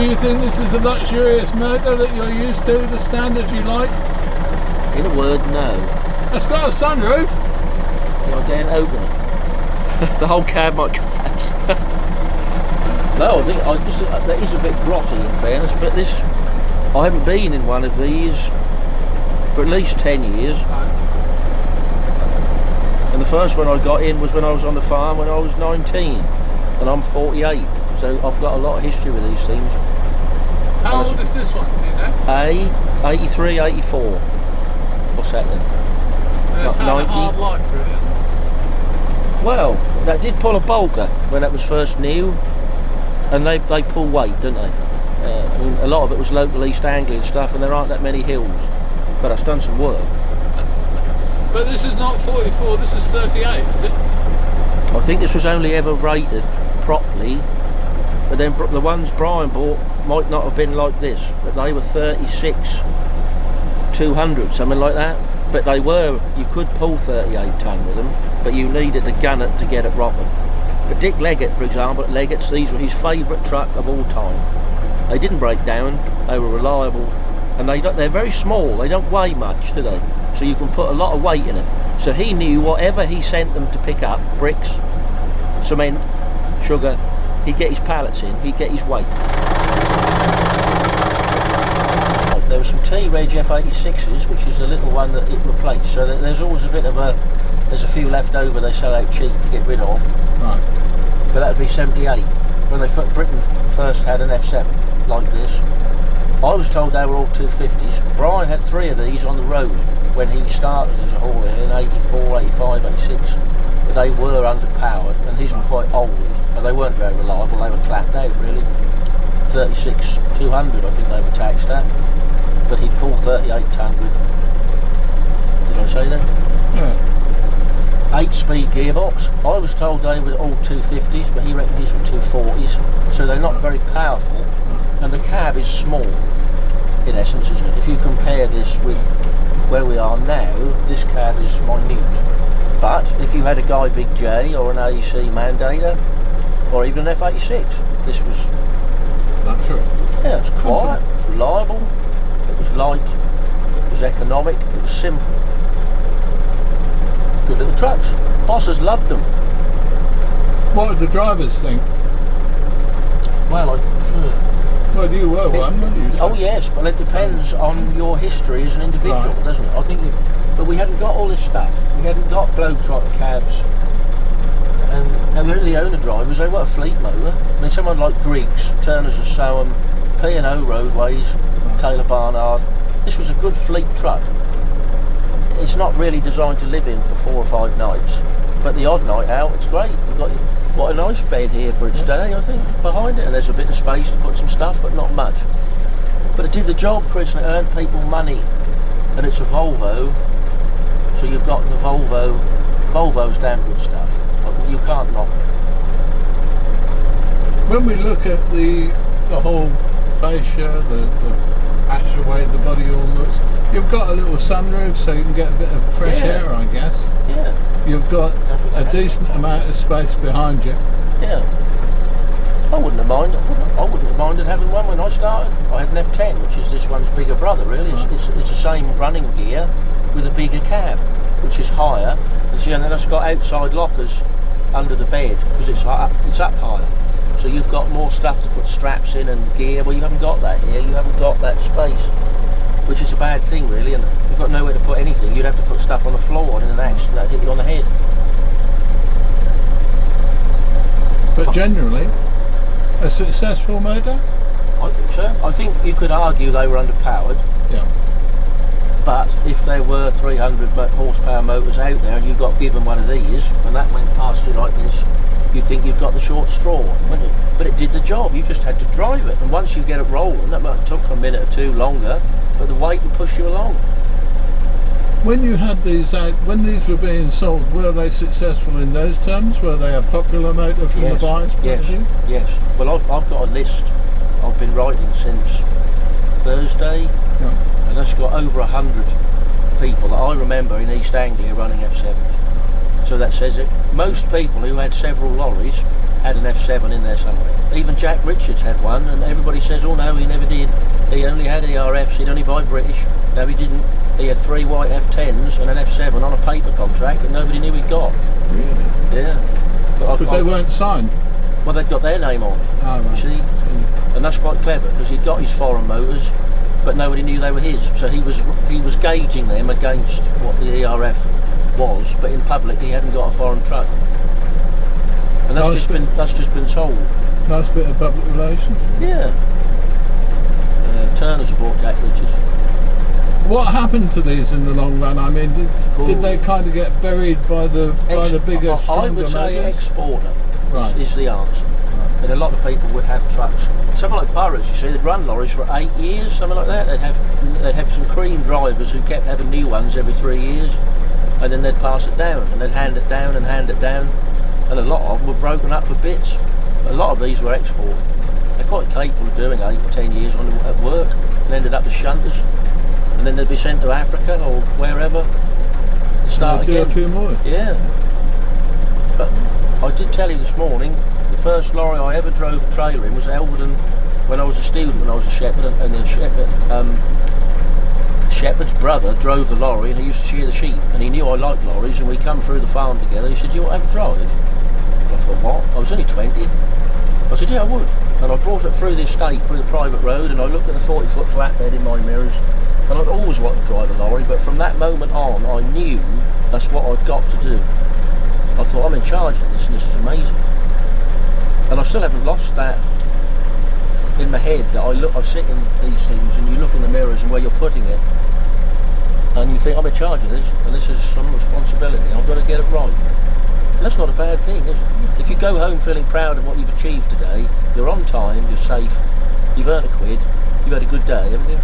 Do you think this is a luxurious motor that you're used to, the standard you like? In a word, no. It's got a sunroof. I daren't open it. The whole cab might collapse. No, I think that is a bit grotty in fairness, but this, I haven't been in one of these for at least 10 years. And the first one I got in was when I was on the farm when I was 19, and I'm 48, so I've got a lot of history with these things. How old is this one, do you know? 83, 84. What's that then? It's had a hard life, really. Well, that did pull a bulker when that was first new, and they pull weight, don't they? I mean, a lot of it was local East Anglian stuff, and there aren't that many hills, but it's done some work. But this is not 44, this is 38, is it? I think this was only ever rated properly, but then the ones Brian bought might not have been like this, but they were 36 200, something like that. But they were, you could pull 38 tonne with them, but you needed to gun it to get it rocking. But Dick Leggett, for example, at Leggett's, these were his favourite truck of all time. They didn't break down, they were reliable, and they're very small, they don't weigh much, do they? So you can put a lot of weight in it. So he knew whatever he sent them to pick up, bricks, cement, sugar, he'd get his pallets in, he'd get his weight. There were some T-Reg F86s, which is the little one that it replaced, so there's always a bit of there's a few left over they sell out cheap to get rid of. Right. But that would be 78, when Britain first had an F7 like this. I was told they were all 250s. Brian had 3 of these on the road when he started as a haulier in 84, 85, 86. But they were underpowered, and these were quite old, and they weren't very reliable, they were clapped out really. 36 200 I think they were taxed at, but he'd pull 38 tonne with. Did I say that? Yeah. 8-speed gearbox. I was told they were all 250s, but he reckoned these were 240s, so they're not very powerful, and the cab is small in essence, isn't it? If you compare this with where we are now, this cab is minute. But if you had a Guy Big J or an AEC Mandator or even an F86, this was luxury. Yeah, it was quiet, it was reliable, it was light, it was economic, it was simple. Good little trucks. Bosses loved them. What did the drivers think? Well, well, you were one, weren't you? Oh yes, but it depends on your history as an individual, right, doesn't it? I think, but we hadn't got all this stuff. We hadn't got Globetrotter cabs, and really the owner drivers, they were a fleet motor. I mean, someone like Griggs, Turners of Soham, P&O Roadways, right, Taylor Barnard. This was a good fleet truck. It's not really designed to live in for 4 or 5 nights, but the odd night out, it's great. You've got what a nice bed here for its day, I think, behind it, and there's a bit of space to put some stuff, but not much. But it did the job, Chris, and it earned people money. And it's a Volvo, so you've got the Volvo's damn good stuff. You can't knock it. When we look at the whole fascia, the actual way the body all looks, you've got a little sunroof so you can get a bit of fresh air, I guess. Yeah. You've got a decent amount of space behind you. Yeah. I wouldn't have minded. I wouldn't have minded having one when I started. I had an F10, which is this one's bigger brother. Really, right, it's the same running gear with a bigger cab, which is higher. And then it's got outside lockers under the bed because it's up higher. So you've got more stuff to put straps in and gear. Well, you haven't got that here. You haven't got that space, which is a bad thing, really. And you've got nowhere to put anything. You'd have to put stuff on the floor, and in an accident that'd hit you on the head. But generally, a successful motor? I think so. I think you could argue they were underpowered. Yeah. But if there were 300 horsepower motors out there and you got given one of these and that went past you like this, you'd think you've got the short straw, wouldn't you? But it did the job. You just had to drive it, and once you get it rolling, that might took a minute or 2 longer, but the weight would push you along. When you had these out, when these were being sold, were they successful in those terms? Were they a popular motor from the buyer's point of view? Yes. Well, I've got a list I've been writing since Thursday, and that's got over 100 people that I remember in East Anglia running F7s. So that says it. Most people who had several lorries had an F7 in there somewhere. Even Jack Richards had one, and everybody says, oh no, he never did. He only had ERFs, he'd only buy British. No, he didn't. He had 3 white F10s and an F7 on a paper contract that nobody knew he'd got. Really? Yeah. Because they weren't signed. Well, they'd got their name on, Oh, right. you see? And that's quite clever, because he'd got his foreign motors, but nobody knew they were his. So he was gauging them against what the ERF was, but in public he hadn't got a foreign truck. And that's just been sold. Nice bit of public relations. Yeah. Turner's bought Jack Richards. What happened to these in the long run? I mean, did they kind of get buried by the bigger, stronger I would say motors? exporter Right. is the answer. And a lot of people would have trucks. Something like Burroughs, you see, they'd run lorries for 8 years, something like that. They'd have some cream drivers who kept having new ones every 3 years, and then they'd pass it down, and they'd hand it down and hand it down, and a lot of them were broken up for bits. A lot of these were export. They're quite capable of doing 8 or 10 years at work, and ended up as shunters, and then they'd be sent to Africa or wherever to start do again. a few more. Yeah. But I did tell you this morning, the first lorry I ever drove a trailer in was Elvedon when I was a student, when I was a shepherd, and the shepherd's brother drove the lorry, and he used to shear the sheep, and he knew I liked lorries, and we come through the farm together. He said, "Do you want to have a drive?" I thought, what? I was only 20. I said, yeah, I would. And I brought it through the estate, through the private road, and I looked at the 40-foot flatbed in my mirrors, and I'd always wanted to drive a lorry, but from that moment on, I knew that's what I'd got to do. I thought, I'm in charge of this, and this is amazing. And I still haven't lost that in my head, that I sit in these things, and you look in the mirrors and where you're putting it, and you think, I'm in charge of this, and this is some responsibility, I've got to get it right. And that's not a bad thing, is it? If you go home feeling proud of what you've achieved today, you're on time, you're safe, you've earned a quid, you've had a good day, haven't you?